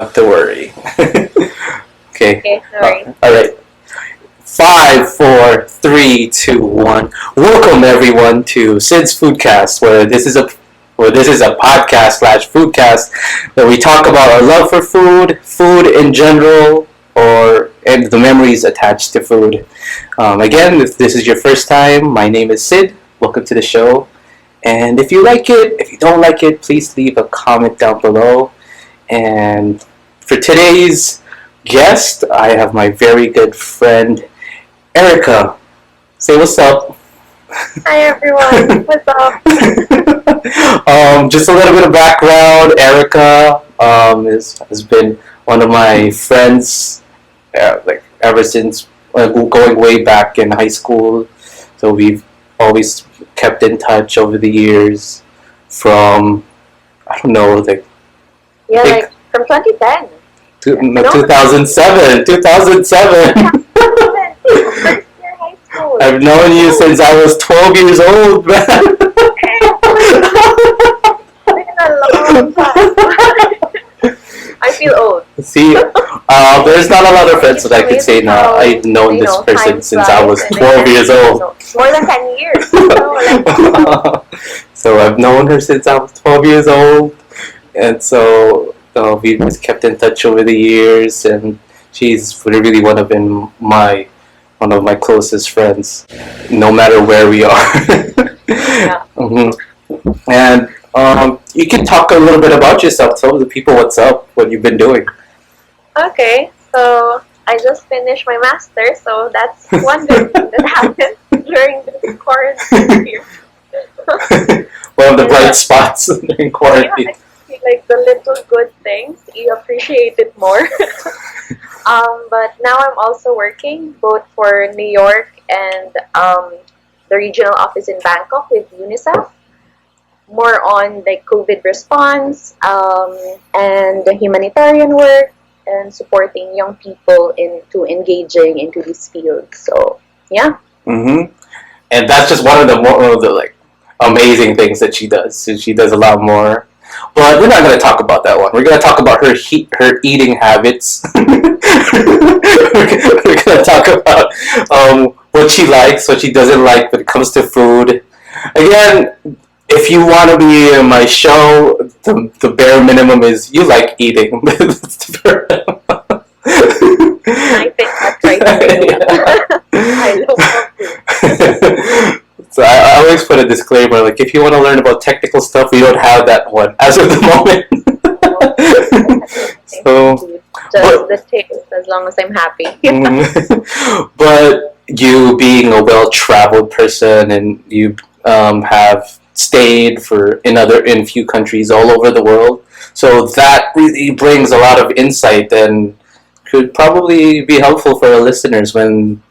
Not to worry. Okay. Okay, sorry. All right. 5, 4, 3, 2, 1. Welcome everyone to Sid's Foodcast, where this is a podcast slash foodcast where we talk about our love for food, food in general, and the memories attached to food. Again, if this is your first time, my name is Sid. Welcome to the show. And if you like it, if you don't like it, please leave a comment down below. And for today's guest, I have my very good friend Erika. Say what's up. Hi everyone, what's up? Just a little bit of background. Erika has been one of my friends, like ever since going way back in high school. So we've always kept in touch over the years. From I don't know, Yeah, like from 2010. 2007. 2007. First year high school. I've known you since I was 12 years old, man. It's been a long time. I feel old. See, there's not a lot of friends that I could say now. I've known this person since I was 12 years old. More than 10 years. So I've known her since I was 12 years old, and so we've just kept in touch over the years, and she's really my one of my closest friends, no matter where we are. Yeah. And you can talk a little bit about yourself. Tell the people what's up, what you've been doing. Okay, so I just finished my master's, so that's one good thing that happened during this quarantine period. One of the bright spots during Yeah, quarantine. I feel like the little good things, you appreciate it more. But now I'm also working both for New York and the regional office in Bangkok with UNICEF. More on like COVID response and the humanitarian work and supporting young people into engaging into these fields. So yeah. And that's just one of the like amazing things that she does. So she does a lot more. But we're not going to talk about that one. We're going to talk about her eating habits. We're going to talk about what she likes, what she doesn't like when it comes to food. Again, if you want to be in my show, the bare minimum is you like eating. That's the bare minimum. I think that's right. I love food. So I always put a disclaimer, like if you want to learn about technical stuff, we don't have that one as of the moment. So, just the taste, as long as I'm happy. But you being a well-traveled person, and you have stayed in few countries all over the world, so that really brings a lot of insight and could probably be helpful for our listeners when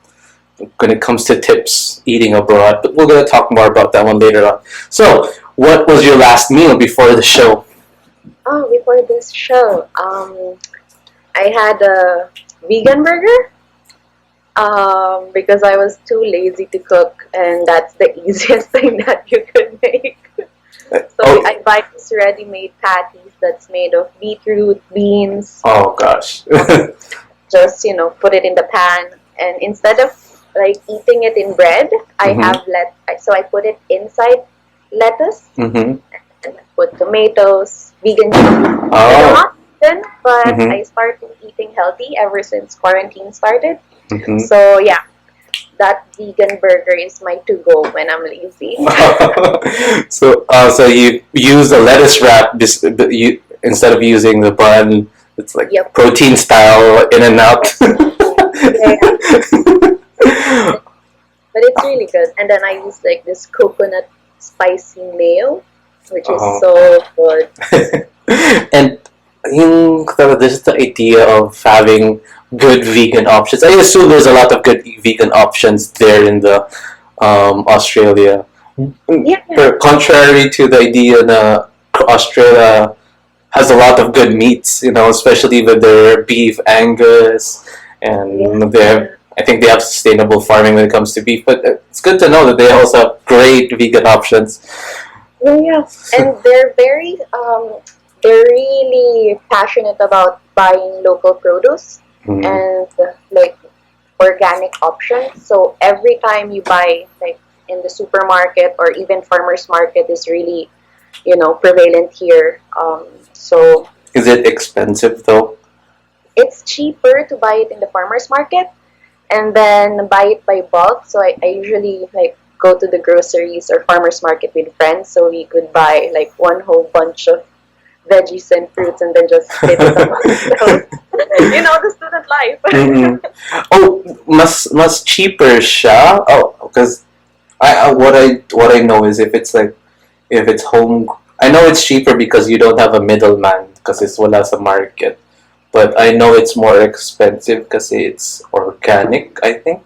it comes to tips eating abroad. But we're going to talk more about that one later on. So, what was your last meal before the show? Oh, before this show, I had a vegan burger because I was too lazy to cook, and that's the easiest thing that you could make. So I buy this ready-made patties that's made of beetroot, beans. Oh gosh. Just put it in the pan, and instead of like eating it in bread, I have so I put it inside lettuce and I put tomatoes, vegan cheese. I'm not vegan, but I started eating healthy ever since quarantine started. So yeah, that vegan burger is my to-go when I'm lazy. So you use a lettuce wrap instead of using the bun. It's like protein style, in and out. But it's really good. And then I use like this coconut spicy mayo, which is so good. And there's the idea of having good vegan options. I assume there's a lot of good vegan options there in the Australia. Yeah. Contrary to the idea that Australia has a lot of good meats, especially with their beef Angus, and I think they have sustainable farming when it comes to beef. But it's good to know that they also have great vegan options. Yeah, and they're very they're really passionate about buying local produce Mm. and like organic options. So every time you buy like in the supermarket or even farmers market is really, prevalent here. So Is it expensive though? it's cheaper to buy it in the farmers market and then buy it by bulk. So I usually like go to the groceries or farmers market with friends so we could buy like one whole bunch of veggies and fruits and then just split it among ourselves. The student life. Mm-mm. Oh, mas cheaper siya. Oh, because what I know is if it's home, I know it's cheaper because you don't have a middleman because it's wala sa market. But I know it's more expensive because it's organic, I think.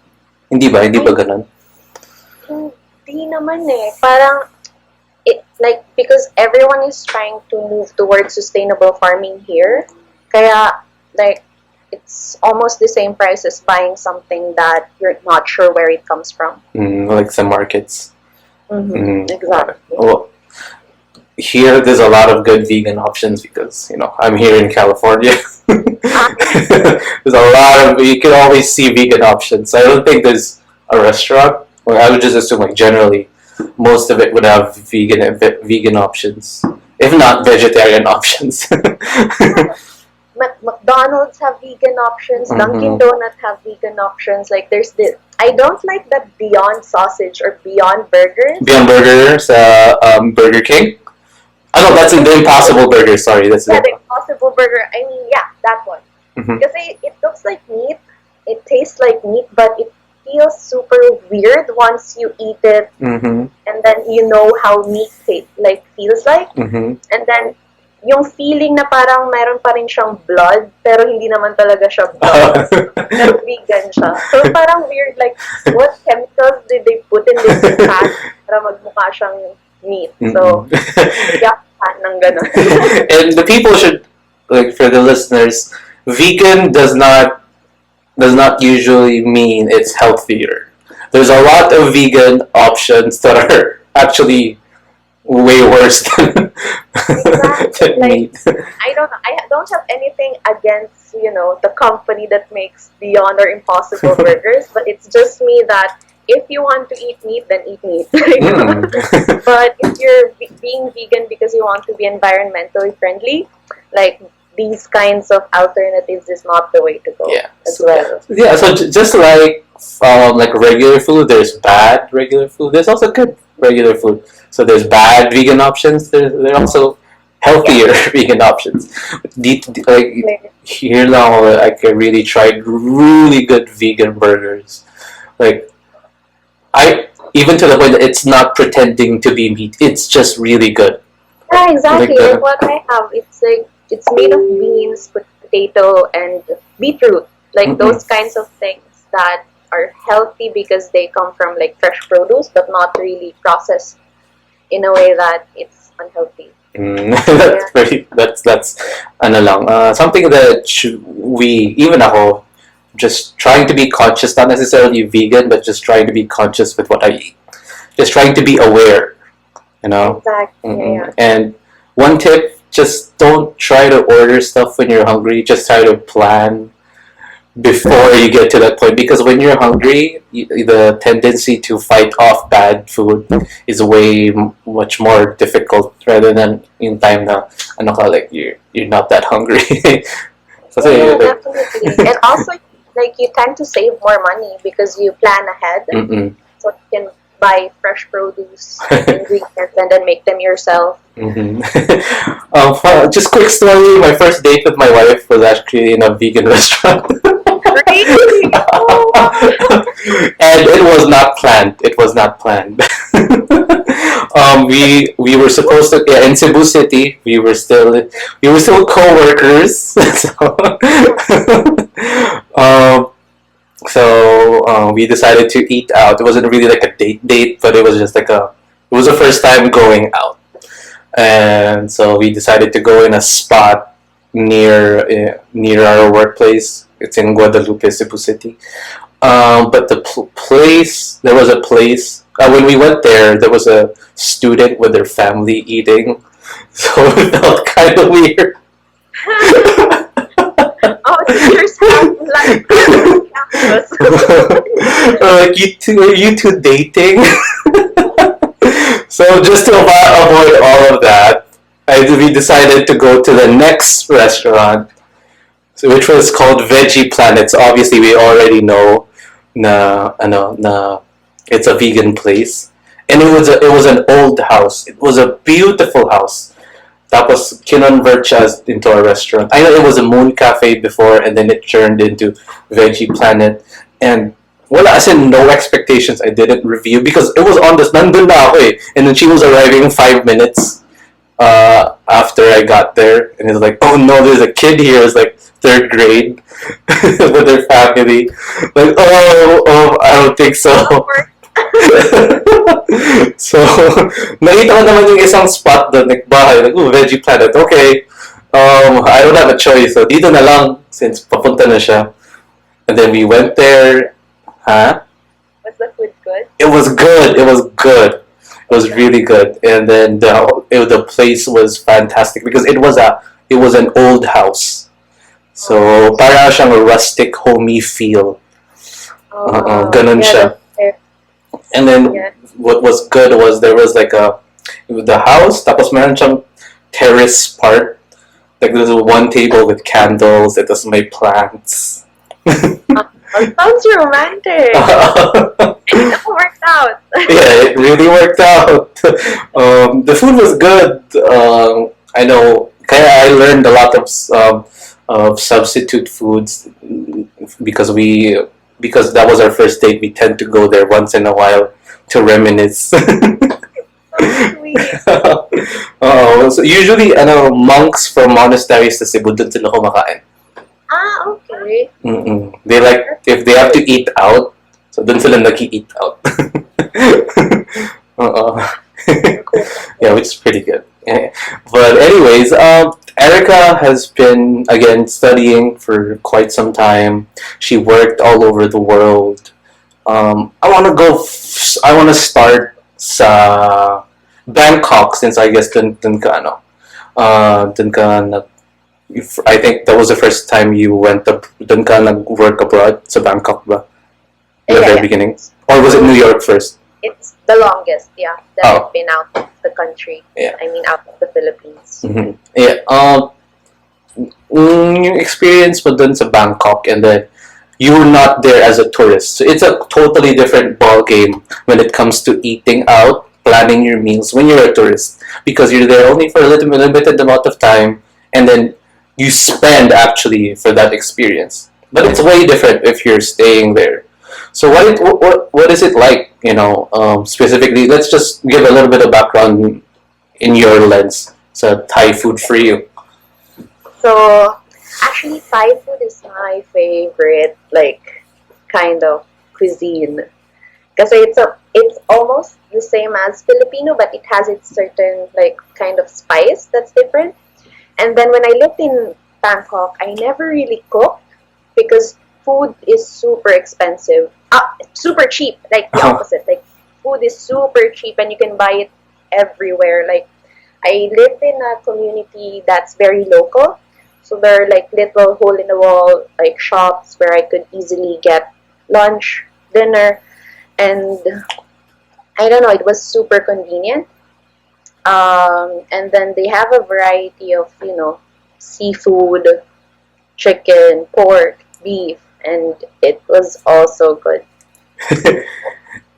Hindi ba ganun? Hindi naman eh. Parang, because everyone is trying to move towards sustainable farming here, kaya, like, it's almost the same price as buying something that you're not sure where it comes from. Like some markets. Exactly. Well, here there's a lot of good vegan options because I'm here in California. There's a lot of you can always see vegan options. I don't think there's a restaurant. Well, I would just assume like generally most of it would have vegan options, if not vegetarian options. McDonald's have vegan options. Mhm. Dunkin' Donuts have vegan options. Like there's this. I don't like the Beyond Sausage or Beyond Burgers. Beyond Burgers, Burger King. Oh no, that's the Impossible Burger. Sorry, that's Yeah, the Impossible Burger. I mean, yeah, that one. Mhm. Because it looks like meat. It tastes like meat, but it feels super weird once you eat it, Mm-hmm. and then you know how meat feels like, Mm-hmm. and then yung feeling na parang meron pa rin siyang blood, pero hindi naman talaga siya blood. Pero vegan siya. So parang weird, like, what chemicals did they put in this fat para magmukha siyang meat? So, yeah, ng ganun. And the people should, like, for the listeners, vegan does not usually mean it's healthier. There's a lot of vegan options that are actually way worse than, Exactly. than meat. I don't know. I don't have anything against, the company that makes Beyond or Impossible Burgers, but it's just me that if you want to eat meat, then eat meat. But if you're being vegan because you want to be environmentally friendly, like these kinds of alternatives is not the way to go as well. Yeah, so just like regular food, there's bad regular food. There's also good regular food. So there's bad vegan options. There are also healthier vegan options. Like here now, I really tried really good vegan burgers. Like I even to the point that it's not pretending to be meat. It's just really good. Yeah, exactly. Like Like what I have, it's made of beans, potato, and beetroot. Like those kinds of things that are healthy because they come from like fresh produce, but not really processed in a way that it's unhealthy. That's ano lang, something that we even ako just trying to be conscious, not necessarily vegan, but just trying to be conscious with what I eat. Just trying to be aware, Exactly. Yeah. And one tip: just don't try to order stuff when you're hungry. Just try to plan before you get to that point, because when you're hungry, the tendency to fight off bad food is way much more difficult rather than in time na ano ka, like you're not that hungry. Yeah, definitely. And also, like you tend to save more money because you plan ahead, so you can buy fresh produce, ingredients, and then make them yourself. Just quick story. My first date with my wife was actually in a vegan restaurant. Really? Oh. And it was not planned. It was not planned. We were supposed to, yeah, in Cebu City. We were still co-workers. So we decided to eat out. It wasn't really like a date, but it was just like it was the first time going out, and so we decided to go in a spot near our workplace. It's in Guadalupe, Cebu City. But the place, there was a place, when we went there was a student with their family eating. So it felt kind of weird. Oh, teachers have like on campus. Like are you two dating? So just to avoid all of that, we decided to go to the next restaurant, so, which was called Veggie Planet. So obviously we already know na it's a vegan place. And it was an old house. It was a beautiful house. Tapos kinonvert siya into a restaurant. I know it was a Moon Cafe before, and then it turned into Veggie Planet. And wala, as in no expectations. I didn't review because it was on this. Nandun na ako eh. And then she was arriving 5 minutes after I got there, and it's like, oh no, there's a kid here. It's like third grade with their family. Like, I don't think so. So, nakita ko naman yung isang spot doon, nagbahay, like, ooh, Veggie Planet, okay. I don't have a choice, so dito na lang, since papunta na siya. And then we went there, Was the food good? It was good, it was good. It was really good. And then the place was fantastic because it was an old house. So, para siyang a rustic, homey feel. Ganun siya. And then what was good was there was like the house, tapos meron siyang terrace part. Like there's one table with candles, it was my plants. Sounds romantic. And it worked out. Yeah, it really worked out. The food was good. I know, kaya I learned a lot of substitute foods because that was our first date. We tend to go there once in a while to reminisce. So sweet. So usually, monks from monasteries sa Cebu dun sila kumakain. Okay. They like, if they have to eat out, so dun sila naki-eat out. Yeah, which is pretty good. But anyways, Erika has been again studying for quite some time. She worked all over the world. I want to start sa Bangkok, since I guess dun ka I think that was the first time you went dun ka nag-work abroad sa Bangkok ba? In the very beginning, or was it New York first? It's the longest, that I've been out of the country. Yeah. I mean, out of the Philippines. Mm-hmm. Yeah. Yung experience mo dun sa Bangkok, and then you were not there as a tourist. So it's a totally different ball game when it comes to eating out, planning your meals when you're a tourist, because you're there only for a limited amount of time, and then you spend actually for that experience. But it's way different if you're staying there. So what is it like? Specifically, let's just give a little bit of background in your lens. So Thai food for you. So, actually, Thai food is my favorite, kind of cuisine. Because it's almost the same as Filipino, but it has its certain, kind of spice that's different. And then when I lived in Bangkok, I never really cooked because food is super expensive. Super cheap, like the opposite. Like, food is super cheap and you can buy it everywhere. Like, I lived in a community that's very local. So there are little hole-in-the-wall shops where I could easily get lunch, dinner, and I don't know, it was super convenient. And then they have a variety of, seafood, chicken, pork, beef, and it was also good.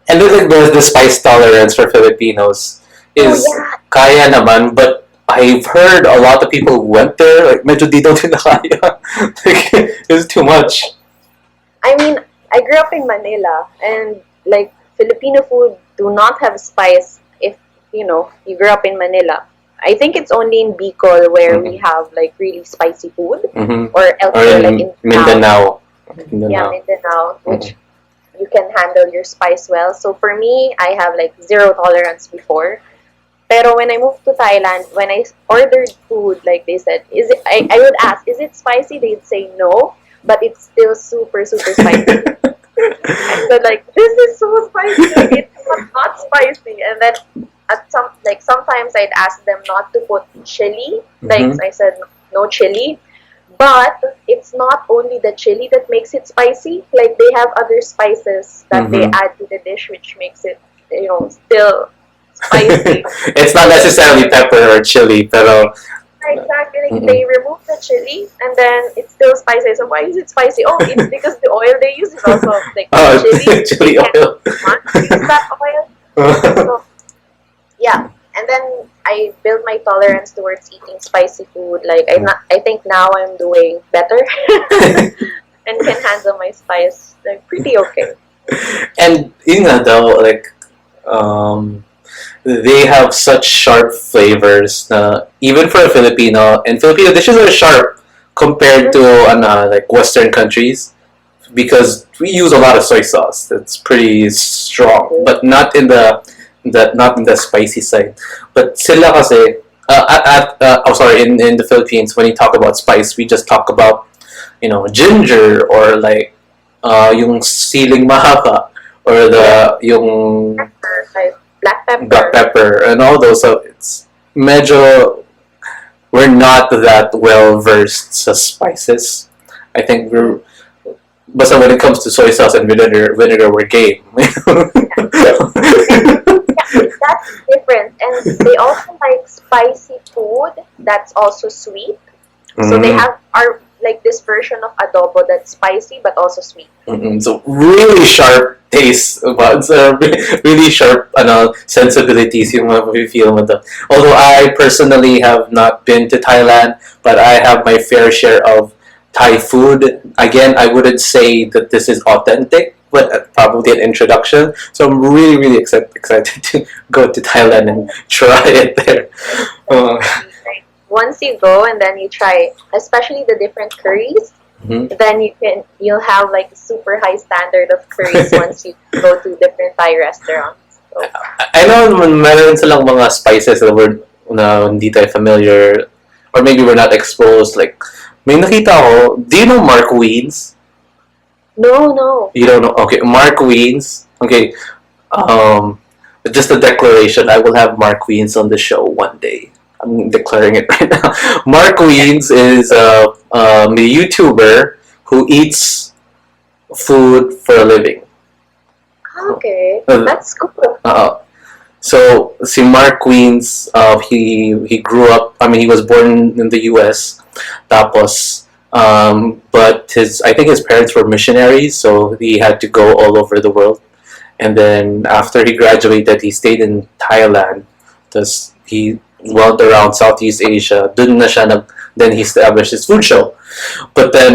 And the spice tolerance for Filipinos is kaya naman, but I've heard a lot of people who went there, medyo di daw nila kaya. It was too much. I mean, I grew up in Manila, and Filipino food do not have spice if, you grew up in Manila. I think it's only in Bicol where we have really spicy food, or elsewhere in Mindanao. Yeah, Mindanao, which you can handle your spice well. So for me, I have zero tolerance before. Pero when I moved to Thailand, when I ordered food, they said, I would ask, is it spicy? They'd say no, but it's still super, super spicy. I said this is so spicy. It's not spicy. And then at sometimes I'd ask them not to put chili. Like Mm-hmm. I said, no chili. But it's not only the chili that makes it spicy. Like they have other spices that they Mm-hmm. add to the dish, which makes it still spicy. It's not necessarily pepper or chili, pero Exactly. Like mm-mm. they remove the chili and then it's still spicy. So why is it spicy? Oh, it's because the oil they use is also like Oh, chili. chili They oil. can't use that oil. So yeah. And then I built my tolerance towards eating spicy food. Like I think now I'm doing better and can handle my spice like pretty okay. And yun nga daw, like, um, they have such sharp flavors na even for a Filipino, and Filipino dishes are sharp compared to like Western countries because we use a lot of soy sauce. That's pretty strong, but not in the spicy side. But sila kasi in the Philippines when you talk about spice, we just talk about ginger or like yung siling mahaba or the yung Pepper, like black black pepper. pepper and all those. So it's medyo we're not that well versed sa spices. I think we're but when it comes to soy sauce and vinegar we're game. That's different. And they also like spicy food that's also sweet. So they Mm. have our like this version of adobo that's spicy but also sweet. Mm-mm. So really sharp taste buds, really sharp sensibilities yung feel mo to. Although I personally have not been to Thailand, but I have my fair share of Thai food. Again, I wouldn't say that this is authentic, but probably an introduction. So I'm really, really excited to go to Thailand and try it there. Uh, Like once you go and then you try, especially the different curries, mhm. then you'll have like a super high standard of curries once you go to different Thai restaurants. So I know meron silang mga spices na hindi tayo familiar or maybe we're not exposed. Like, may nakita ko, do you know Mark Weeds? no. You don't know? Okay, Mark Weeds. Okay, um, just a declaration. I will have Mark Weeds on the show one day. I'm declaring it right now. Mark Weeds is a YouTuber who eats food for a living. Okay, Uh, that's cool. Uh, so si Mark Queens, he grew up. I mean, he was born in the U.S. Tapos, but I think his parents were missionaries, so he had to go all over the world. And then after he graduated, he stayed in Thailand. Thus, he went around Southeast Asia. Then he established his food show. But then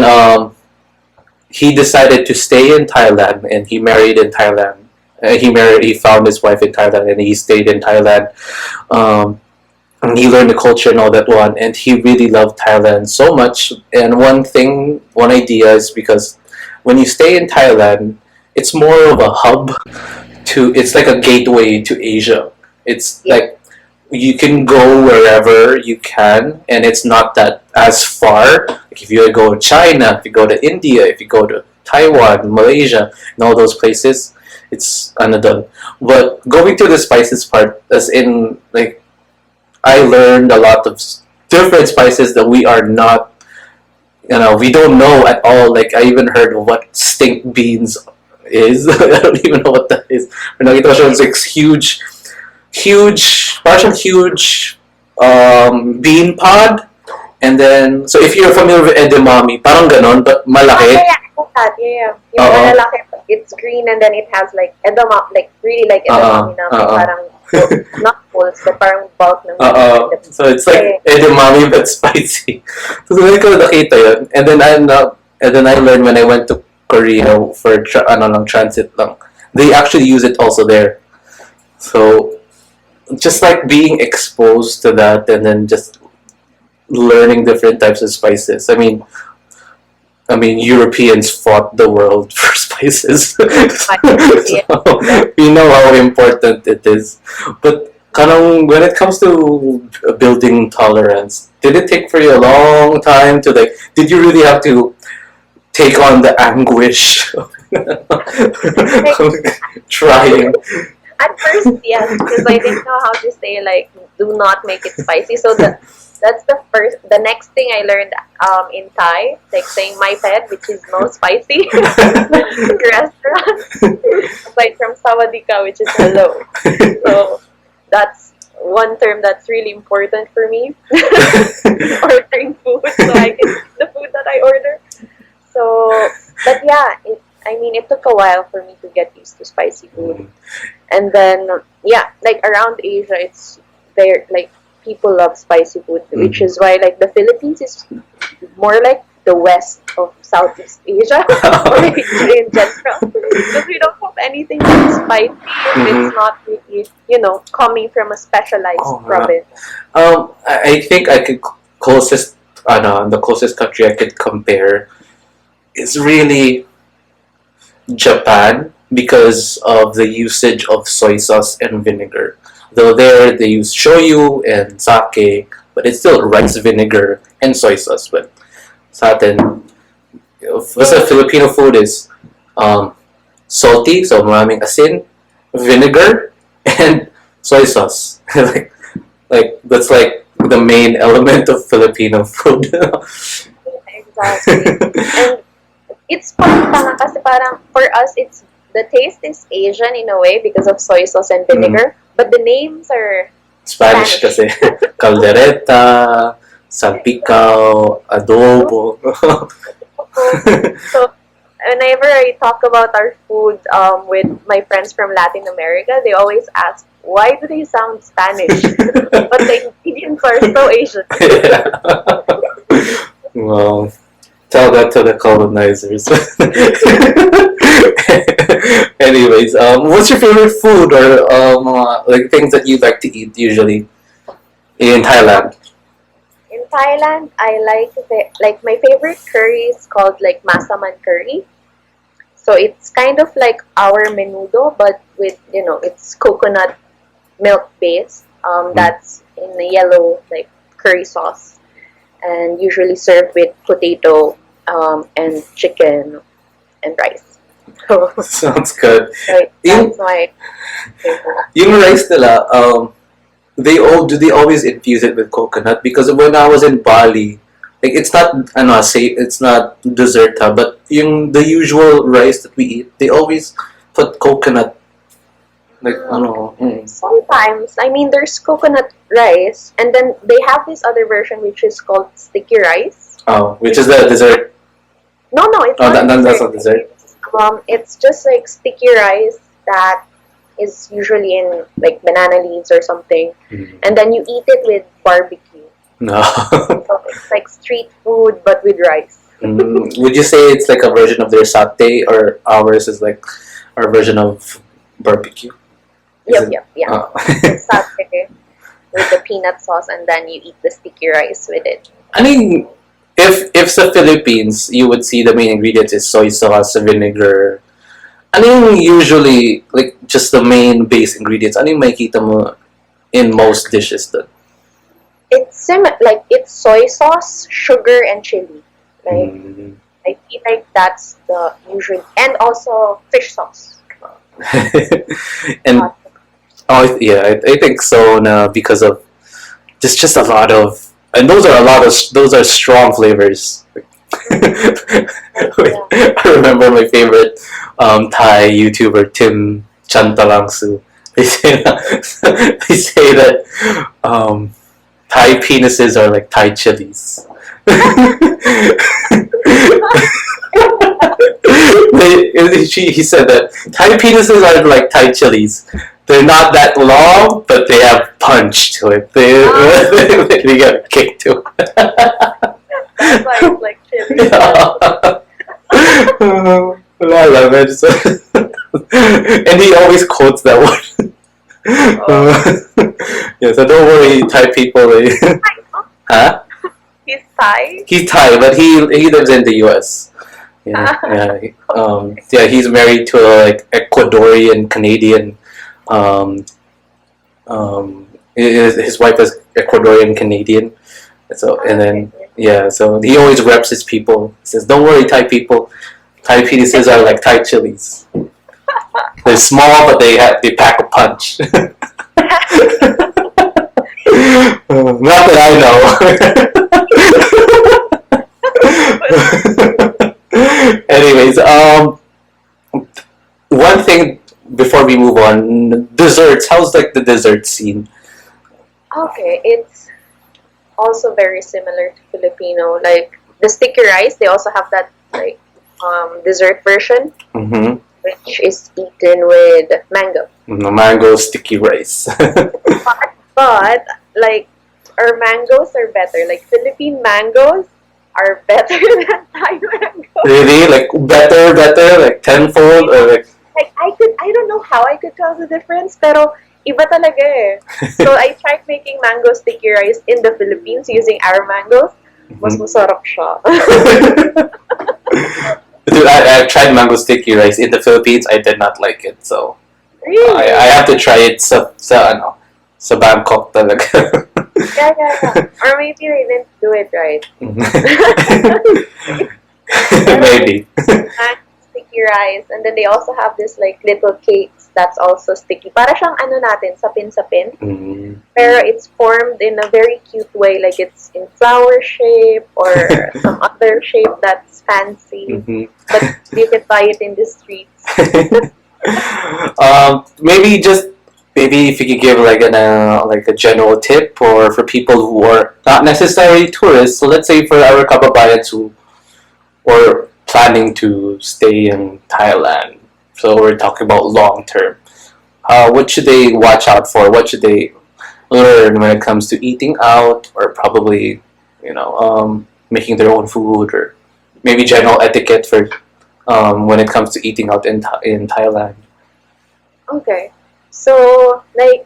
he decided to stay in Thailand, and he married in Thailand. He found his wife in Thailand, and he stayed in Thailand. Um, and he learned the culture and all that one, and he really loved Thailand so much. And one idea is because when you stay in Thailand, it's more of a hub it's like a gateway to Asia. It's Yeah. like you can go wherever you can, and it's not that as far. Like if you go to China, if you go to India, if you go to Taiwan, Malaysia, and all those places, it's another. But going to the spices part, as in like I learned a lot of different spices that we are not, we don't know at all. Like I even heard of what stink beans is. I don't even know what that is. Nakita ko siya, it's like parang huge bean pod. And then, so if you're familiar with edamame, parang ganon, but malaki. Yeah, I know that. Yeah. Yung Oo. malalaki, it's green and then it has like edamame, like really like edamame na may parang not pulse, but parang bulk ng So it's like edamame but spicy. So doon ko nakita yun. And then I learned when I went to Korea for transit lang. They actually use it also there. So just like being exposed to that and then just learning different types of spices. I mean Europeans fought the world for spices. So, we know how important it is. But when it comes to building tolerance, did it take for you a long time to did you really have to take on the anguish of trying? At first, yes, because I didn't know how to say like do not make it spicy. So that's the next thing I learned in Thai, like saying my pet, which is no spicy restaurant, aside from sawadika, which is hello. So that's one term that's really important for me. Ordering food, so I can eat the food that I order. So, but yeah, it took a while for me to get used to spicy food. And then, yeah, like around Asia, it's there, like, people love spicy food, which is why, like, the Philippines is more like the west of Southeast Asia, or Asia in general. Because we don't have anything that's spicy if it's not really, coming from a specialized province. I think I could closest, the closest country I could compare is really Japan because of the usage of soy sauce and vinegar. Though there they use shoyu and sake, but it's still rice vinegar and soy sauce. But sa atin, basta Filipino food is salty, so maraming asin, vinegar, and soy sauce. like that's like the main element of Filipino food. Exactly. And it's funny pa nga kasi parang for us it's the taste is Asian in a way because of soy sauce and vinegar, but the names are Spanish kasi. Caldereta, salpicao, adobo. So whenever I talk about our food with my friends from Latin America, they always ask, why do they sound Spanish? But the ingredients are so Asian. Well, tell that to the colonizers. Anyways, what's your favorite food or like things that you like to eat usually in Thailand? In Thailand, I like my favorite curry is called like masaman curry. So it's kind of like our menudo, but with it's coconut milk based. That's in the yellow like curry sauce, and usually served with potato and chicken and rice. So Sounds good. that's my favorite. Yung rice nila, do they always infuse it with coconut? Because when I was in Bali, like it's not it's not dessert but the usual rice that we eat, they always put coconut. Like Sometimes, there's coconut rice, and then they have this other version which is called sticky rice. Oh, which is the dessert? No, it's not That's not dessert. It's just like sticky rice that is usually in like banana leaves or something, and then you eat it with barbecue. No. So it's like street food but with rice. Would you say it's like a version of their satay, or ours is like our version of barbecue? Yep, yeah. It's satay with the peanut sauce, and then you eat the sticky rice with it. I mean, if sa Philippines, you would see the main ingredients is soy sauce, vinegar. I mean, usually, like, just the main base ingredients. Ano yung makikita mo in most dishes doon? It's like it's soy sauce, sugar, and chili. Like I feel like that's the usual, and also fish sauce. And I think so. Because of just a lot of, and those are strong flavors. I remember my favorite Thai YouTuber Tim Chantalangsu. They say that Thai penises are like Thai chilies. He said that Thai penises are like Thai chilies. They're not that long, but they have punch to it. They get kicked to it. That's why it's like chili. I love it. And he always quotes that one. Yeah, so don't worry, Thai people. Huh? He's Thai? He's Thai, but he lives in the U.S. Yeah, he's married to a like Ecuadorian Canadian. His wife is Ecuadorian Canadian. So and then so he always reps his people. He says, "Don't worry, Thai people. Thai penises are like Thai chilies." They're small, but they pack a punch. Not that I know. Anyways, one thing before we move on, desserts. How's like the dessert scene? Okay, it's also very similar to Filipino. Like the sticky rice, they also have that like dessert version, Mm-hmm. which is eaten with mango. No, mango sticky rice. But like our mangoes are better. Like Philippine mangoes are better than Thai mangoes. Really, like better, like tenfold, or like. Like I don't know how I could tell the difference, pero iba talaga eh. So I tried making mango sticky rice in the Philippines using our mangoes. Mas masarap siya. Dude, I tried mango sticky rice in the Philippines. I did not like it, so Really? I have to try it sa Bangkok talaga. Yeah. Or maybe they didn't do it right. Maybe. Mango sticky rice, and then they also have this like little cakes that's also sticky. Para siyang ano natin, sapin-sapin. Mm. Pero it's formed in a very cute way, like it's in flower shape or some other shape that's fancy. Mhm. But you can buy it in the streets. Maybe if you could give like a general tip, or for people who are not necessarily tourists. So let's say for our kababayans who were planning to stay in Thailand. So we're talking about long term. What should they watch out for? What should they learn when it comes to eating out, or probably making their own food, or maybe general etiquette for when it comes to eating out in Thailand. Okay. So, like,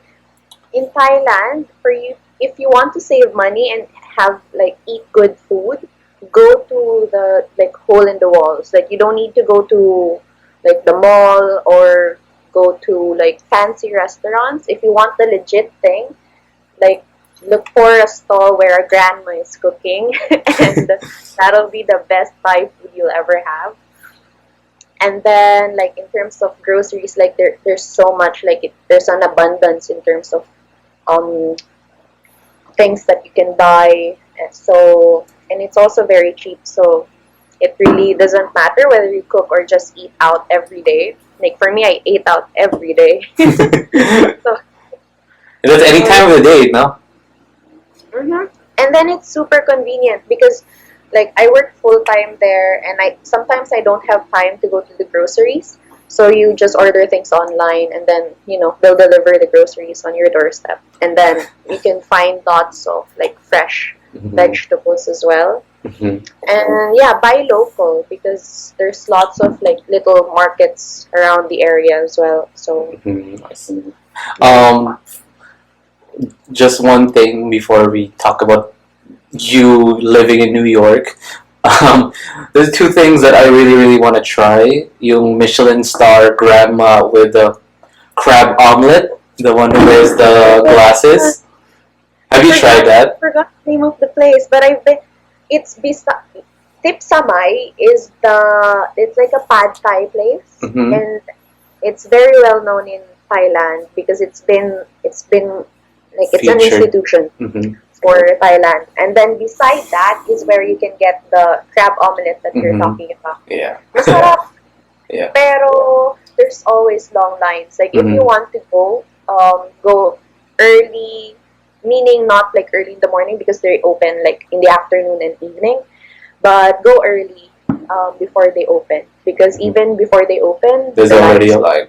in Thailand, for you, if you want to save money and have, like, eat good food, go to the, like, hole in the walls. Like, you don't need to go to, like, the mall or go to, like, fancy restaurants. If you want the legit thing, like, look for a stall where a grandma is cooking, and that'll be the best Thai food you'll ever have. And then, like in terms of groceries, like there's so much, like there's an abundance in terms of um things that you can buy. And it's also very cheap. So it really doesn't matter whether you cook or just eat out every day. Like for me, I ate out every day. So That's any time of the day, no? And then it's super convenient because like I work full time there, and I sometimes I don't have time to go to the groceries. So you just order things online, and then they'll deliver the groceries on your doorstep, and then you can find lots of like fresh vegetables as well. Mm-hmm. And yeah, buy local because there's lots of like little markets around the area as well. So Mm-hmm. Just one thing before we talk about you living in New York. There's two things that I really, really want to try. Yung Michelin star grandma with the crab omelet, the one who wears the glasses. Have you tried that? I forgot the name of the place, but I've been. It's Tip Samay is it's like a pad Thai place, Mm-hmm. and it's very well known in Thailand because it's been like it's an Featured. institution Mm-hmm. for Thailand. And then beside that is where you can get the crab omelet that you're talking about. Yeah. Masarap, Yeah. pero there's always long lines. Like if you want to go early, meaning not like early in the morning because they open like in the afternoon and evening, but go early before they open because even before they open, There's the already lines- a line.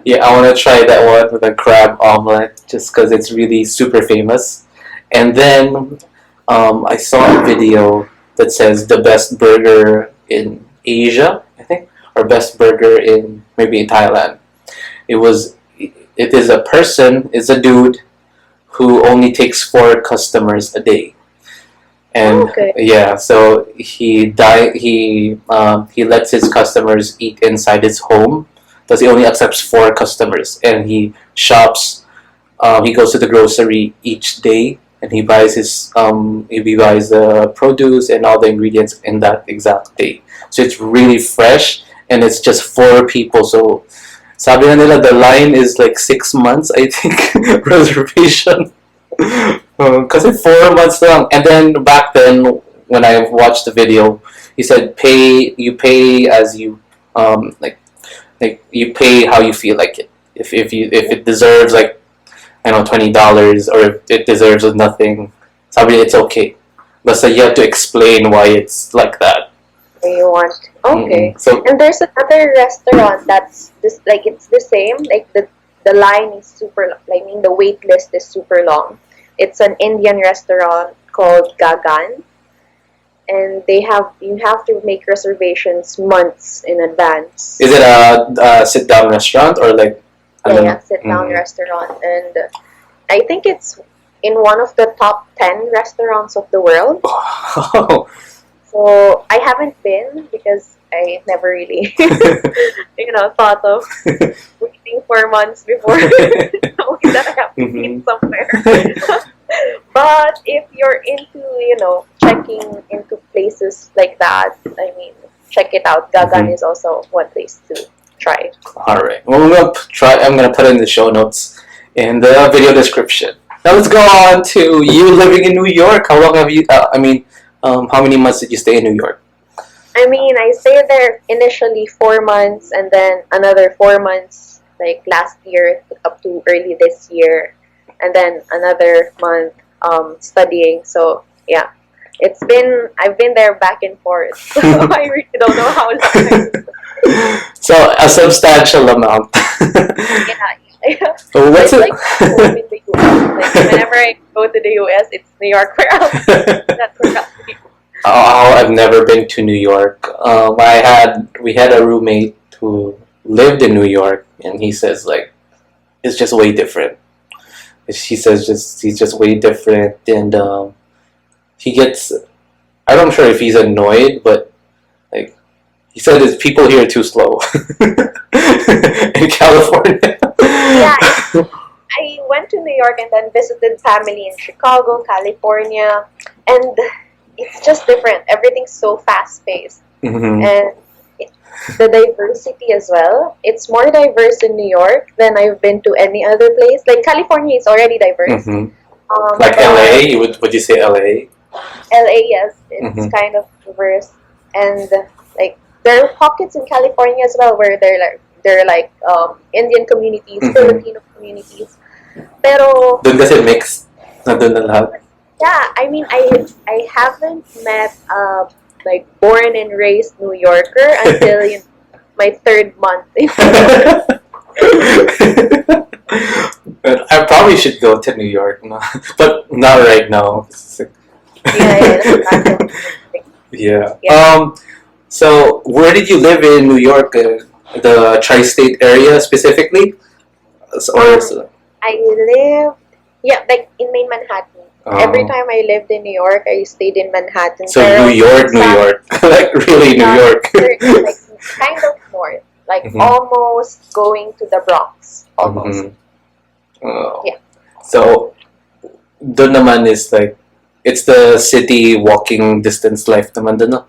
Yeah, I want to try that one with a crab omelet just because it's really super famous. And then I saw a video that says the best burger in Asia, I think, or best burger in maybe in Thailand. It is a person, it's a dude who only takes 4 customers a day. And Okay. yeah, so he lets his customers eat inside his home, because he only accepts 4 customers, and he shops. He goes to the grocery each day, and he buys the produce and all the ingredients in that exact day. So it's really fresh, and it's just 4 people. So sabi na nila the line is like 6 months, I think, reservation. Kasi 4 months lang. And then back then, when I watched the video, he said you pay as you like you pay how you feel like it. If it deserves like I don't know $20 or if it deserves nothing, sabi it's okay. But so you have to explain why it's like that. You want okay. So And there's another restaurant that's this like it's the same. Like the line is super. I mean the wait list is super long. It's an Indian restaurant called Gagan, and you have to make reservations months in advance. is it a sit down restaurant or like Yeah, sit down restaurant, and I think it's in one of the top 10 restaurants of the world. Oh. So I haven't been because I never really, thought of waiting 4 months before knowing that I have to eat somewhere. But if you're into, checking into places like that, I mean, check it out. Gagan is also one place to try. All right. Well, I'm gonna put it in the show notes in the video description. Now let's go on to you living in New York. How long have you? How many months did you stay in New York? I mean, I stayed there initially 4 months, and then another 4 months, like last year up to early this year, and then another month studying. So yeah, I've been there back and forth. So I really don't know how long. So a substantial amount. Yeah. So what's It's it? like home in the US. Like whenever I go to the US, it's New York where that's where I'll be. Oh, I've never been to New York. We had a roommate who lived in New York, and he says like it's just way different. He says he's just way different, and he gets. I'm not sure if he's annoyed, but like he said, his people here are too slow in California. Yeah, I went to New York and then visited family in Chicago, California, and it's just different. Everything's so fast paced, and the diversity as well. It's more diverse in New York than I've been to any other place. Like California is already diverse. Like LA, would you say LA? LA, yes, it's kind of diverse, and like there are pockets in California as well where they're like Indian communities, Filipino communities. Pero Doon kasi mix. Nandun na lahat. yeah, I mean I haven't met like born and raised New Yorker until my 3rd month. I probably should go to New York, no? But not right now. Yeah. Yeah. So where did you live in New York? The tri-state area specifically? I lived like in main Manhattan. Every time I lived in New York, I stayed in Manhattan. So New York, like really New York. Like kind of north, like almost going to the Bronx, almost. Yeah. So, doon naman is like it's the city walking distance life naman doon, no?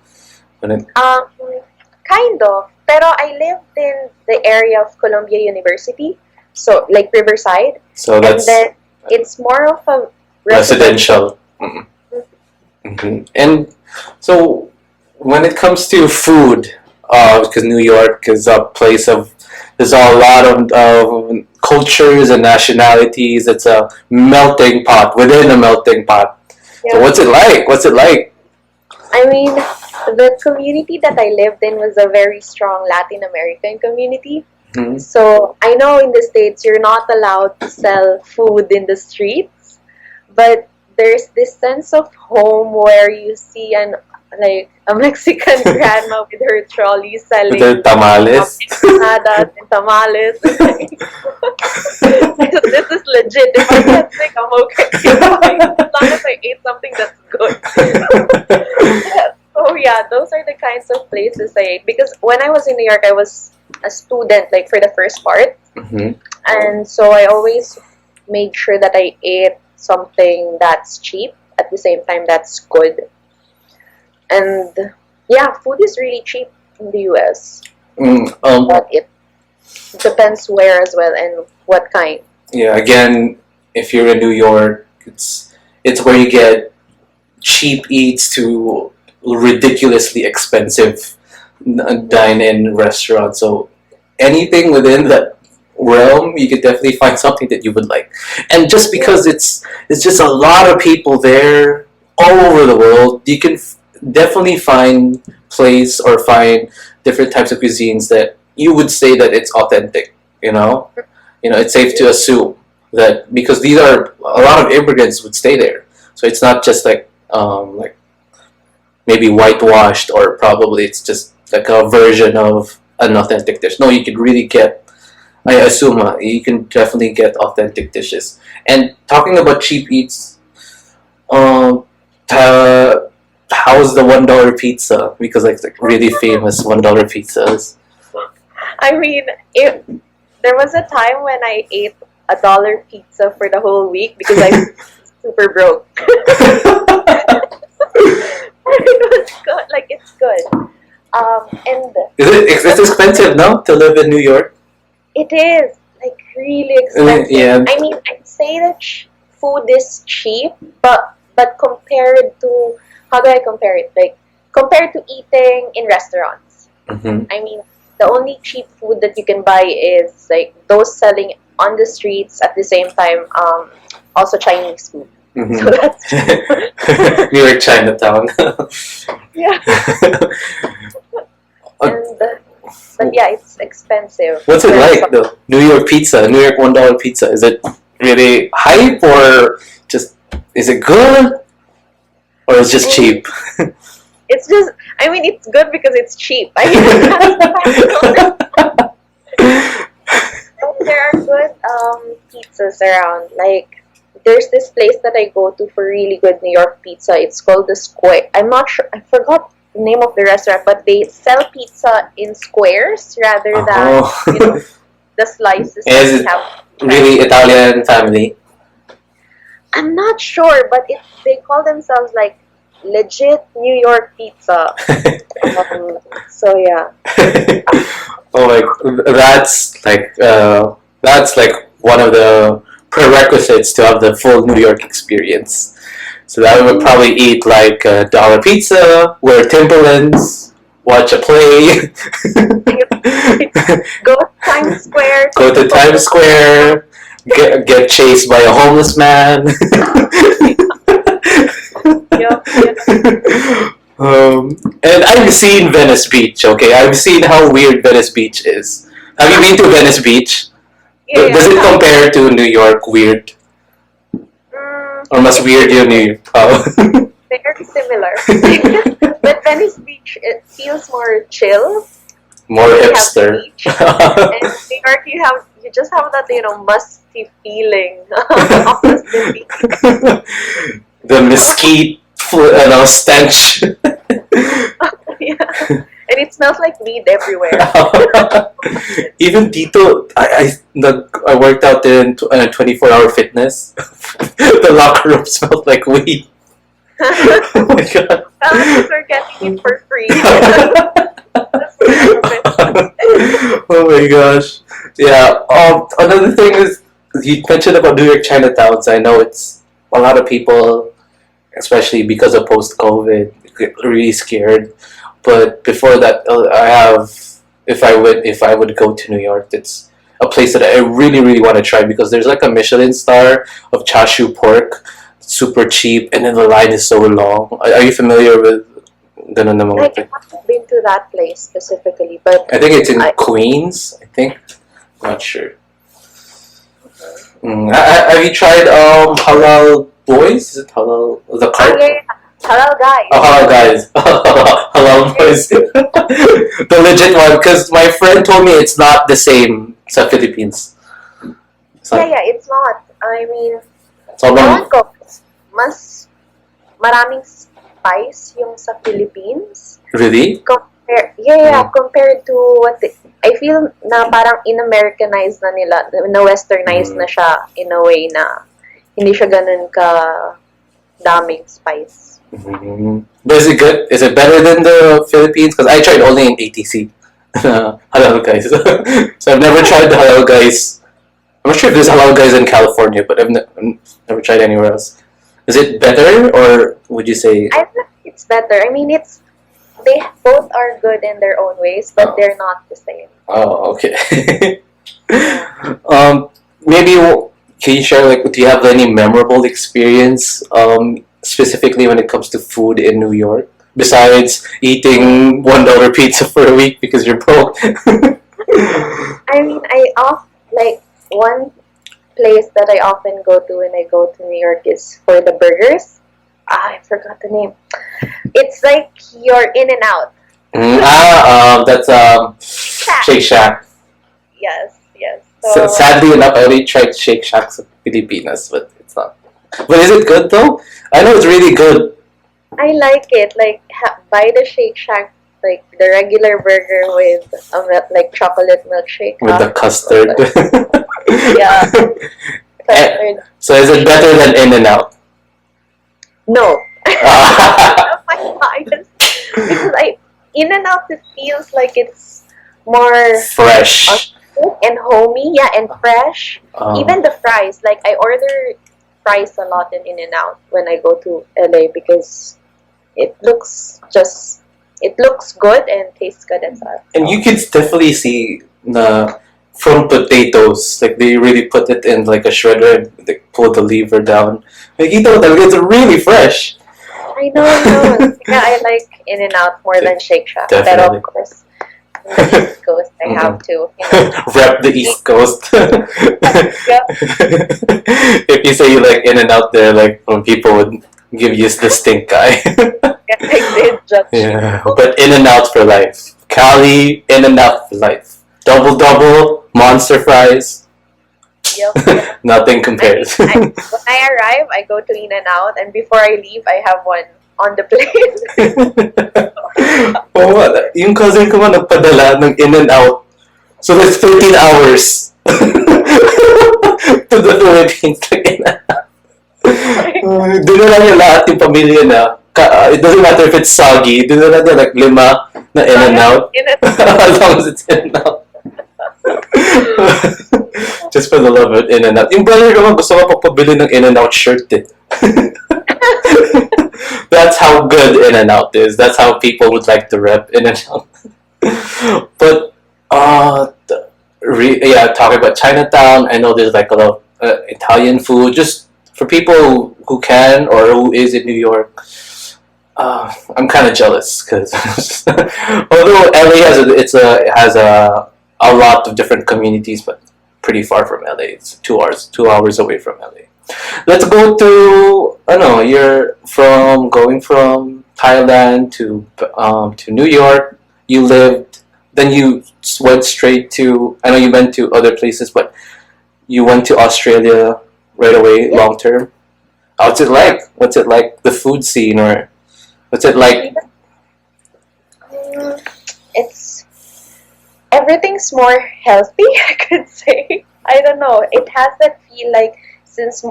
Kind of. Pero I lived in the area of Columbia University, so like Riverside. So that's. And then it's more of a residential. And so when it comes to food, because New York is a place there's a lot of cultures and nationalities. It's a melting pot within a melting pot. Yeah. So what's it like? I mean, the community that I lived in was a very strong Latin American community. So I know in the States you're not allowed to sell food in the streets, but there's this sense of home where you see a Mexican grandma with her trolley selling The tamales. empanadas and tamales. This is legit. If I get sick, I'm okay. As long as I ate something that's good. So yeah, those are the kinds of places I ate. Because when I was in New York, I was a student, like for the first part. And so I always made sure that I ate something that's cheap at the same time that's good. And yeah, food is really cheap in the US. But it depends where as well and what kind. Yeah, again, if you're in New York, it's where you get cheap eats to ridiculously expensive dine-in restaurants. So anything within that realm, you could definitely find something that you would like. And just because it's just a lot of people there all over the world, you can definitely find place or find different types of cuisines that you would say that it's authentic. It's safe to assume that because these are a lot of immigrants would stay there, so it's not just like maybe whitewashed, or probably it's just like a version of an authentic dish. No, you could really get. I assume you can definitely get authentic dishes. And talking about cheap eats, uh, how's the $1 pizza? Because like really famous $1 pizzas. I mean, there was a time when I ate $1 pizza for the whole week because I'm super broke. It was good. Like, it's good. And It's expensive, no, to live in New York? it is like really expensive. Yeah. I mean, I'd say that food is cheap, but compared to, how do I compare it? Like, compared to eating in restaurants. Mm-hmm. I mean, the only cheap food that you can buy is like those selling on the streets at the same time. Also Chinese food. Mm-hmm. So that's New York Chinatown. yeah. And but yeah, it's expensive. What's it like though? New York pizza, New York $1 pizza. Is it really hype, or just is it good, or it's just cheap? It's just, I mean, it's good because it's cheap. I mean, there are good pizzas around. Like, there's this place that I go to for really good New York pizza. It's called the Square. I'm not sure. I forgot the name of the restaurant, but they sell pizza in squares rather than the slices that we have. Really Italian family? I'm not sure, but they call themselves like legit New York pizza. So yeah. Oh my! That's like one of the prerequisites to have the full New York experience. So that would probably eat like $1 pizza, wear Timberlands, watch a play, Go to Times Square. go to Times Square, get chased by a homeless man. Yep. And I've seen Venice Beach. Okay, I've seen how weird Venice Beach is. Have you been to Venice Beach? Yeah, Does it compare to New York weird? Or mas weird yung New York? Oh. They're similar. But Venice Beach, it feels more chill. More You have hipster. beach. And New York, you just have that musty feeling of the city. The mesquite stench. Yeah. And it smells like weed everywhere. Even dito, I worked out there in 24-hour fitness. The locker room smelled like weed. Oh my god. Because we're getting it for free. Oh my gosh. Yeah. Another thing is, you mentioned about New York Chinatowns. I know it's a lot of people, especially because of post-COVID, get really scared. But before that, if I would go to New York, it's a place that I really, really want to try because there's like a Michelin star of chashu pork, super cheap, and then the line is so long. Are you familiar with ganun namang? Like, I haven't been to that place specifically, but I think it's in Queens. I think, not sure. Have you tried halal boys? Is it halal the cart? yeah. Halal guys. Oh, halal guys. Halal boys. The legit one, because my friend told me it's not the same sa Philippines. Yeah, it's not. I mean, Sobrang, mas maraming spice yung sa Philippines. really? Compared to I feel na parang in-Americanized na nila, na-westernized na siya in a way na hindi siya ganun ka daming spice. Mm-hmm. But is it good? Is it better than the Philippines? Because I tried only in ATC. halal guys. So I've never tried the halal guys. I'm not sure if there's halal guys in California, but never tried anywhere else. Is it better, or would you say? I think it's better. I mean, they both are good in their own ways, but they're not the same. Oh, okay. Maybe can you share, like, do you have any memorable experience, specifically when it comes to food in New York, besides eating $1 pizza for a week because you're broke? I mean, like one place that I often go to when I go to New York is for the burgers. I forgot the name. It's like your In and Out. That's Shake Shack. Yes, yes. So, sadly enough, I only tried Shake Shacks in Pilipinas, but it's not. But is it good though? I know it's really good. I like it. Like buy the Shake Shack, like the regular burger with like chocolate milkshake With the custard. Yeah. Custard. So is it better than In and Out? No. Oh my God. Because In and Out, it feels like it's more Fresh. and homey, yeah, and fresh. Even the fries, like I order fries a lot in and Out when I go to LA because it looks good and tastes good as well. And you can definitely see from potatoes, like they really put it in like a shredder and they pull the lever down. Like you know, it's really fresh. I know. Yeah, I like In and Out more than Shake Shack. Definitely. But of course, in the East Coast, I have to, rep the East Coast. Yeah. If you say you like In and Out there, like when people would give you the stink eye. I did judge. Yeah, but In and Out for life. Cali, In and Out for life. Double, monster fries. Yep. Nothing compares. When I arrive, I go to In and Out, and before I leave, I have one on the plate. Oo nga, yung cousin ko nga nagpadala ng In and Out. So that's 13 hours to the Philippines. Dinala niya lahat yung pamilya na. It doesn't matter if it's soggy. Dinala niya like 5 na In and Out. As long as it's In and Out. Just for the love of In and Out. Yung brother ko nga gusto ko pagpabili ng In and Out shirt eh. That's how good In and Out is. That's how people would like to rep In and Out. But talking about Chinatown, I know there's like a lot of Italian food. Just for people who can or who is in New York, I'm kind of jealous because although LA has a lot of different communities, but pretty far from LA. It's 2 hours away from LA. Let's go to you're going from Thailand to New York. You lived, then you went straight to. I know you went to other places, but you went to Australia right away, long term. What's it like? What's it like? The food scene, or what's it like? It's everything's more healthy, I could say. I don't know. It has that feel like, since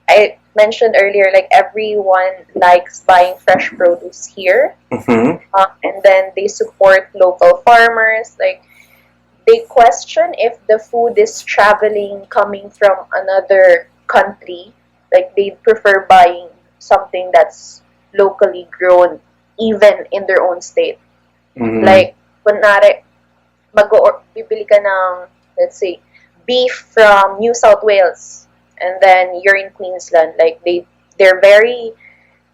I mentioned earlier, like everyone likes buying fresh produce here, Mm-hmm. and then they support local farmers. Like they question if the food is traveling, coming from another country. Like they prefer buying something that's locally grown, even in their own state. Mm-hmm. Like, kunwari, bibili ka ng, let's say, beef from New South Wales, and then you're in Queensland. Like, they're very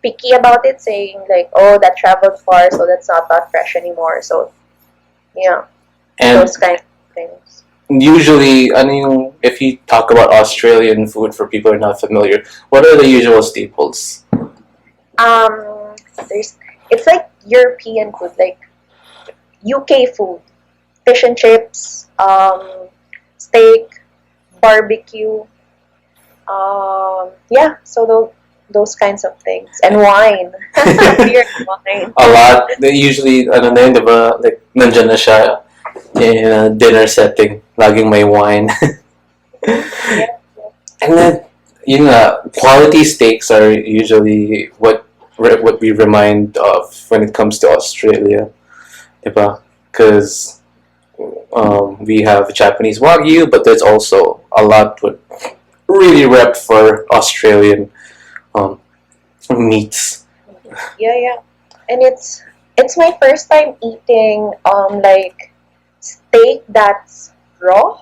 picky about it, saying like, oh, that traveled far, so that's not that fresh anymore. So, yeah, And those kind of things. usually, I mean, if you talk about Australian food for people who are not familiar, what are the usual staples? It's like European food, like UK food, fish and chips, steak, barbecue, so those kinds of things, and wine, beer and wine. A lot. They usually, ano na yun, di ba? Like, nandyan na siya in a dinner setting. Laging may wine. Yeah. And then, yun nga, quality steaks are usually what we remind of when it comes to Australia. Diba? Because We have Japanese Wagyu, but there's also a lot with really rep for Australian um, meats. Yeah. And it's my first time eating like steak that's raw,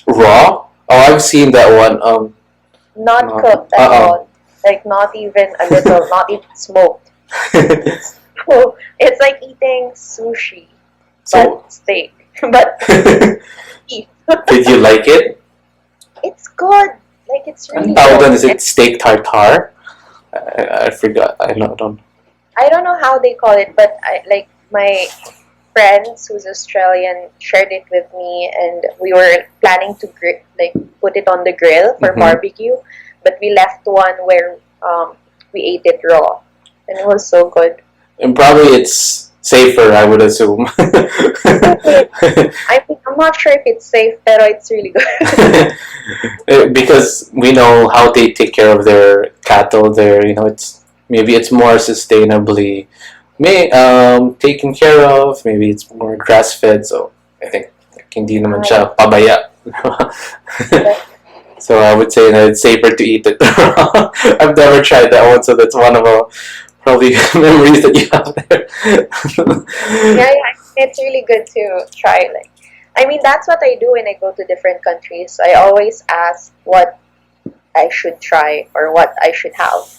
Raw? Oh, I've seen that one. not No. cooked at all. Like not even a little, not even smoked. So it's like eating sushi, So, but steak. But beef. did you like it? It's good. Like it's Ang really tawagan, is good. it steak tartare? I forgot. I don't. I don't know how they call it, but I like my friends who's Australian shared it with me, and we were planning to put it on the grill for Mhm. barbecue, but we left one where we ate it raw, and it was so good. And probably it's safer, I would assume. I'm not sure if it's safe, but it's really good. Because we know how they take care of their cattle there. It's more sustainably taken care of. Maybe it's more grass fed. So I think hindi naman siya pabaya. So I would say that it's safer to eat it. I've never tried that one, so that's one of the probably memories that you have there. Yeah, it's really good to try. Like, I mean, that's what I do when I go to different countries. I always ask what I should try or what I should have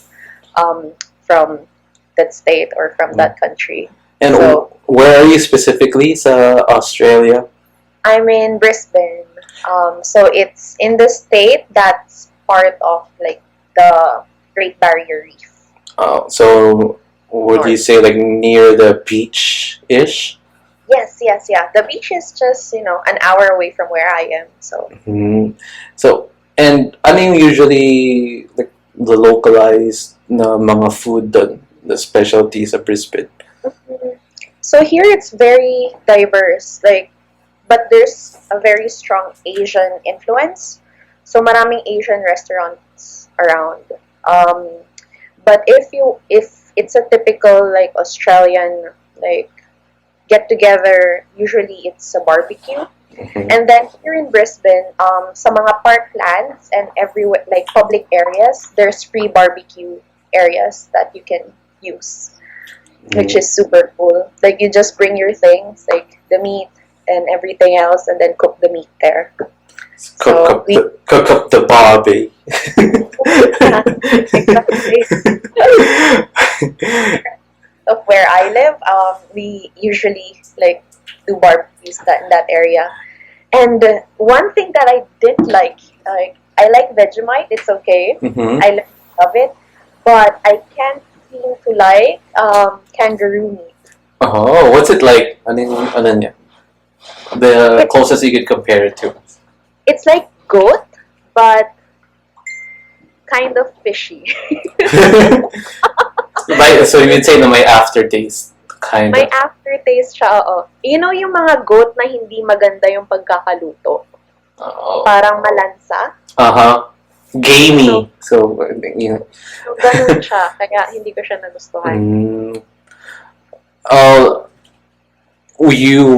from that state or from that country. And So where are you specifically? Sa Australia? I'm in Brisbane. So it's in the state that's part of like the Great Barrier Reef. So would you North. say like near the beach ish? Yes. The beach is just an hour away from where I am. So So and ano yung usually like the localized na mga food doon, the specialties of Brisbane? so here it's very diverse. But there's a very strong Asian influence. So maraming Asian restaurants around. But if it's a typical like Australian like get together, usually it's a barbecue. And then here in Brisbane, sa mga parklands and everywhere like public areas, there's free barbecue areas that you can use, which is super cool. Like you just bring your things, like the meat and everything else, and then cook the meat there. Cook up the barbie. Of where I live, we usually like do barbecues in that area. And one thing that I didn't like I like Vegemite. It's okay. Mhm. I love it, but I can't seem to like kangaroo meat. Oh, what's it like? Ano niya? The closest you could compare it to. It's like goat, but kind of fishy. So you'd say na may aftertaste, kind May of. aftertaste siya, oo. You know yung mga goat na hindi maganda yung pagkakaluto? Oh. Parang malansa? Uh-huh. Gamey. So, you know. So, ganun siya. Kaya hindi ko siya nagustuhan. You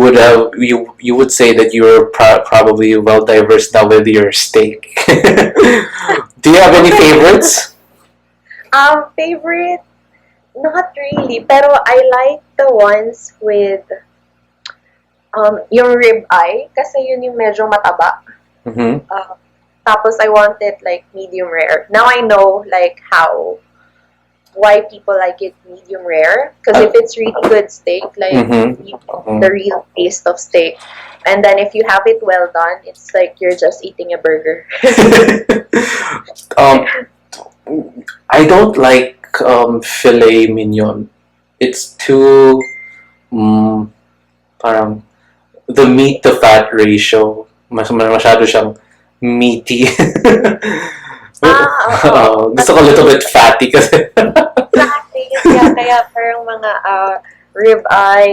would say that you're probably well diverse now with your steak. Do you have any favorites? Favorite? Not really. Pero I like the ones with yung rib eye. Kasi yun yung medyo mataba. Mm-hmm. Tapos I want it like medium rare. Now I know like why people like it medium rare. Because if it's really good steak, like you get the real taste of steak. And then if you have it well done, it's like you're just eating a burger. I don't like filet mignon. It's too parang the meat to fat ratio. Masyado siyang meaty. Gusto ko a little bit fatty kasi. Exactly. Kaya parang mga rib eye.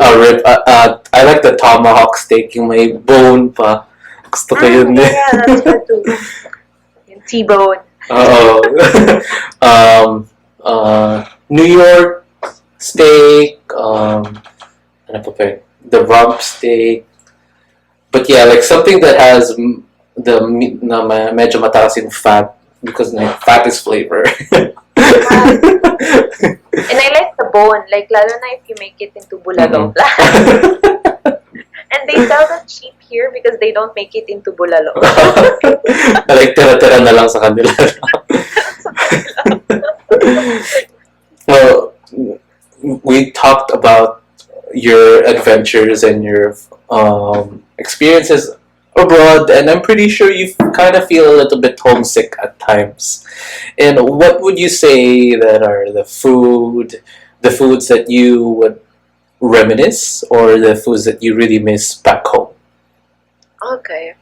I like the tomahawk steak, yung may bone pa. Gusto ko yun. Yeah, that's good too. Yung T-bone. New York steak, ano pa pa yun? The rump steak. But yeah, like something that has the meat na medyo mataas in fat because fat is flavor. And I like the bone, like lalo na if you make it into bulalo. And they sell that cheap here because they don't make it into bulalo. Like tira-tira na lang sa kanila. Well, we talked about your adventures and your experiences abroad, and I'm pretty sure you kind of feel a little bit homesick at times. And what would you say that are the foods that you would reminisce, or the foods that you really miss back home? Okay.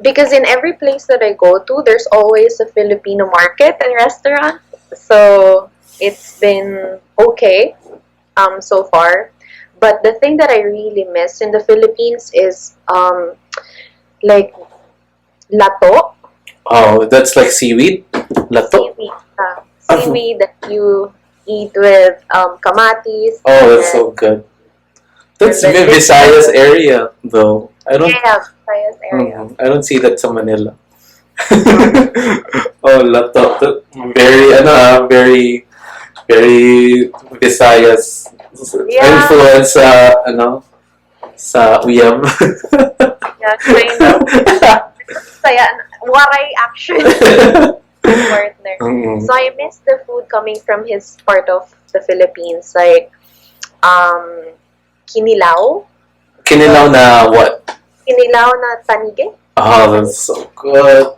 Because in every place that I go to, there's always a Filipino market and restaurant. So it's been okay so far. But the thing that I really miss in the Philippines is like lato. Oh, that's like seaweed? Lato? Seaweed that you eat with kamatis. Oh, that's so good. That's Visayas area, though. I don't. Yeah, Visayas area. I don't see that sa Manila. Oh, lato. Very, very Visayas influence sa uyam. Yeah, kind of. Saya, waray action. Partner. So I miss the food coming from his part of the Philippines, like kinilaw. Kinilaw na what? Kinilaw na tanige. Oh, that's so good.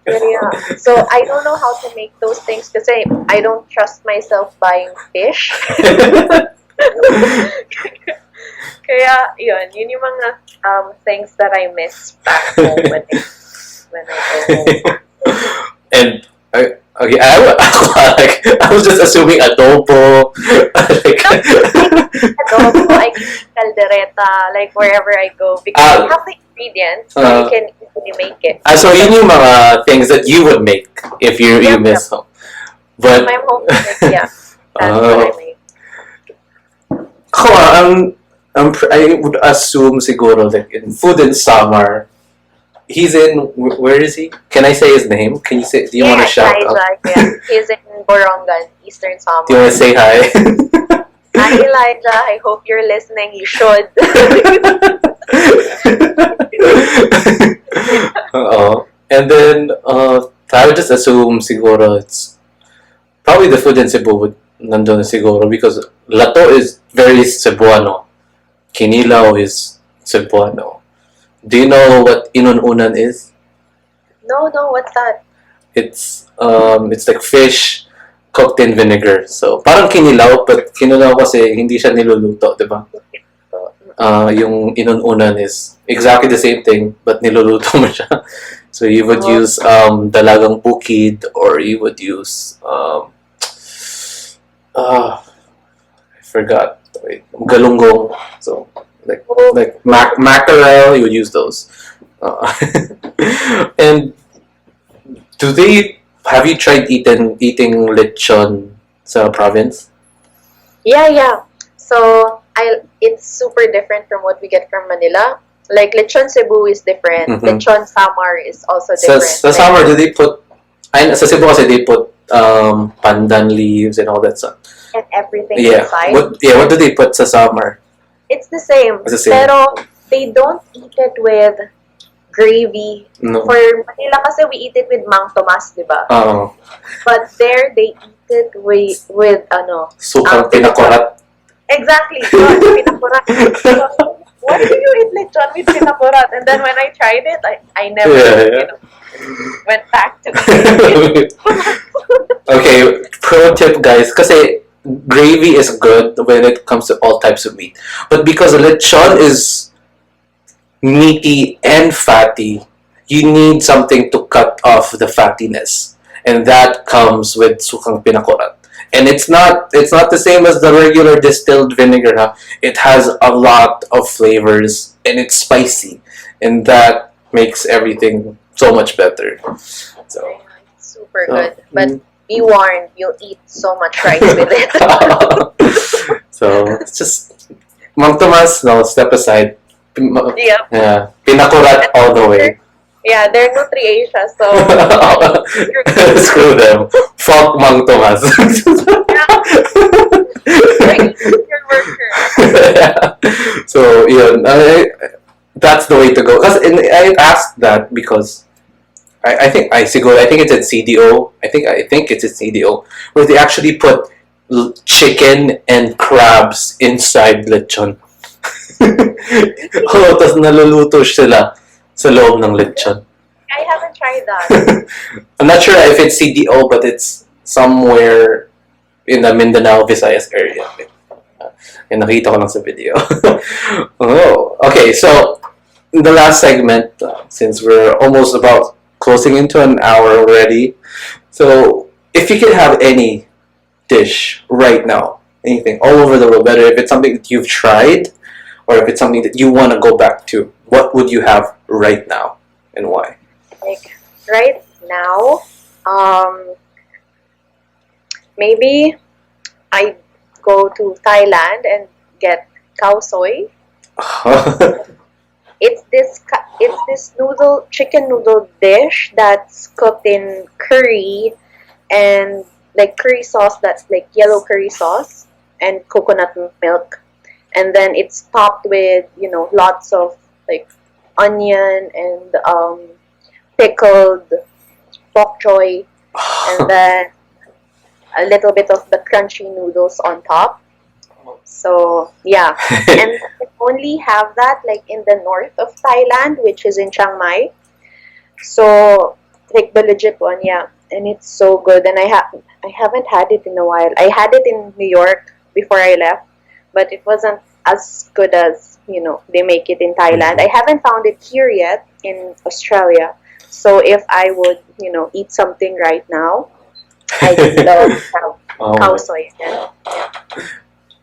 Yeah. So I don't know how to make those things kasi I don't trust myself buying fish. Kaya yun yung mga things that I miss back home when I go home. And okay, I was just assuming adobo. Like, Adobo, I can caldereta, like wherever I go because we have the ingredients, so you can easily make it. So yun yung mga things that you would make if you miss home. But I'm home, yeah, that's what I make. I would assume siguro like in food in summer. He's in. Where is he? Can I say his name? Can you say? Do you want to shout out? Yeah. He's in Borongan, Eastern Samar. Do you want to say hi? Hi, Elijah. I hope you're listening. You should. And then I would just assume siguro it's probably the food in Cebu would nandun siguro because lato is very Cebuano. Kinilaw is Cebuano. Do you know what inununan is? No, what's that? It's like fish cooked in vinegar. So parang kinilaw, but kinilaw kasi hindi siya niluluto, di ba? Yung inununan is exactly the same thing, but niluluto mo siya. So you would use dalagang bukid, or you would use I forgot. Wait, galunggong. So like mackerel, you would use those. And have you tried eating lechon sa province? Yeah. So it's super different from what we get from Manila. Like lechon Cebu is different. Lechon Samar is also different. Sa Samar, do they put? Sa Cebu kasi they put pandan leaves and all that stuff. And everything inside. What do they put sa Samar? It's the same. Pero they don't eat it with gravy. No. For Manila kasi we eat it with Mang Tomas, di ba? But there they eat it with Sukang Pinakurat. Exactly. Pinakurat. So, why do you eat lechon with pinakurat? And then when I tried it, I never went back to it. Okay, pro tip guys, kasi gravy is good when it comes to all types of meat. But because lechon is meaty and fatty, you need something to cut off the fattiness. And that comes with Sukang Pinakurat. And it's not the same as the regular distilled vinegar. Huh? It has a lot of flavors and it's spicy. And that makes everything so much better. So super good. But be warned, you'll eat so much rice with it. So it's just Mang Tomas, no, step aside. Yep. Yeah, Pinakurat all the way. Yeah, they're Nutri-Asia, so you're Screw them. Fuck Mang Tomas. your worker. So that's the way to go. Cause I asked that because I think I think it's at CDO. I think it's at CDO where they actually put chicken and crabs inside lechon. Oh, tapos naluluto sila sa loob ng lechon. I haven't tried that. I'm not sure if it's CDO, but it's somewhere in the Mindanao, Visayas area. Yung nakita ko lang sa video. Oh, okay. So, in the last segment, since we're almost about closing into an hour already, so if you could have any dish right now, anything all over the world, whether if it's something that you've tried or if it's something that you want to go back to, what would you have right now and why? Like right now, maybe I go to Thailand and get khao soy. It's this chicken noodle dish that's cooked in curry and like curry sauce that's like yellow curry sauce and coconut milk, and then it's topped with lots of like onion and pickled bok choy, and then a little bit of the crunchy noodles on top. So yeah, and I only have that like in the north of Thailand, which is in Chiang Mai. So like the legit one, yeah, and it's so good. And I haven't had it in a while. I had it in New York before I left, but it wasn't as good as they make it in Thailand. I haven't found it here yet in Australia. So if I would eat something right now, I would love khao soy again.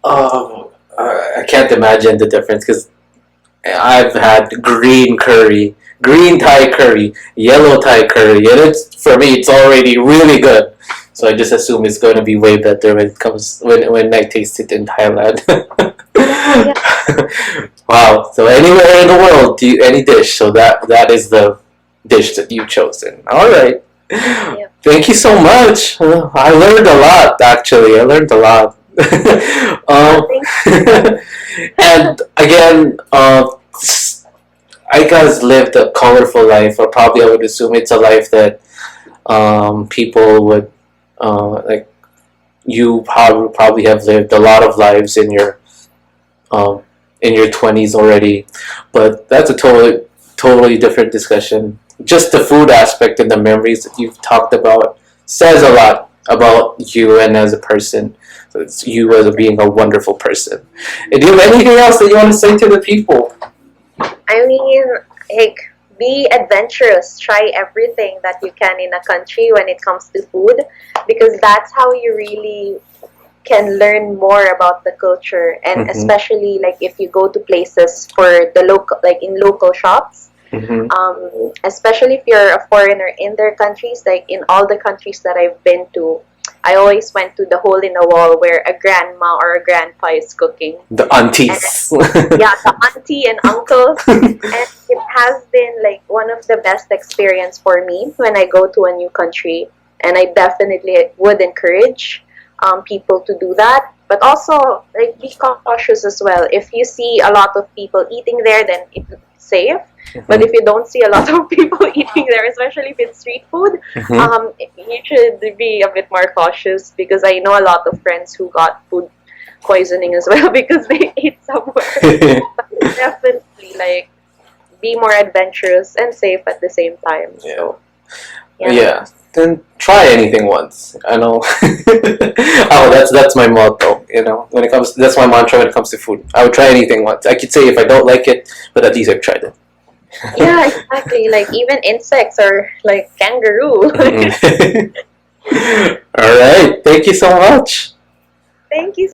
I can't imagine the difference because I've had green curry, green Thai curry, yellow Thai curry, and it's for me it's already really good. So I just assume it's going to be way better when I taste it in Thailand. Wow. So anywhere in the world, any dish. So that is the dish that you've chosen. All right. Yeah. Thank you so much. I learned a lot. Actually, I learned a lot. And again, Aika has lived a colorful life, or probably I would assume it's a life that people would like. You probably have lived a lot of lives in your 20s already, but that's a totally different discussion. Just the food aspect and the memories that you've talked about says a lot about you and as a person. So it's you as being a wonderful person. And do you have anything else that you want to say to the people? I mean, like, be adventurous. Try everything that you can in a country when it comes to food, because that's how you really can learn more about the culture. And especially, like, if you go to places for the local, like in local shops, especially if you're a foreigner in their countries, like in all the countries that I've been to, I always went to the hole in the wall where a grandma or a grandpa is cooking. The aunties. Yeah, the auntie and uncles. And it has been like one of the best experience for me when I go to a new country. And I definitely would encourage people to do that. But also, like, be cautious as well. If you see a lot of people eating there, then it's safe. But if you don't see a lot of people eating there, especially if it's street food, you should be a bit more cautious, because I know a lot of friends who got food poisoning as well because they ate somewhere. But definitely, like, be more adventurous and safe at the same time. Yeah. So, yeah. Then try anything once. I know. Oh, that's my motto. When it comes, that's my mantra when it comes to food. I would try anything once. I could say if I don't like it, but at least I've tried it. Yeah, exactly. Like even insects or like kangaroo. All right. Thank you so much. Thank you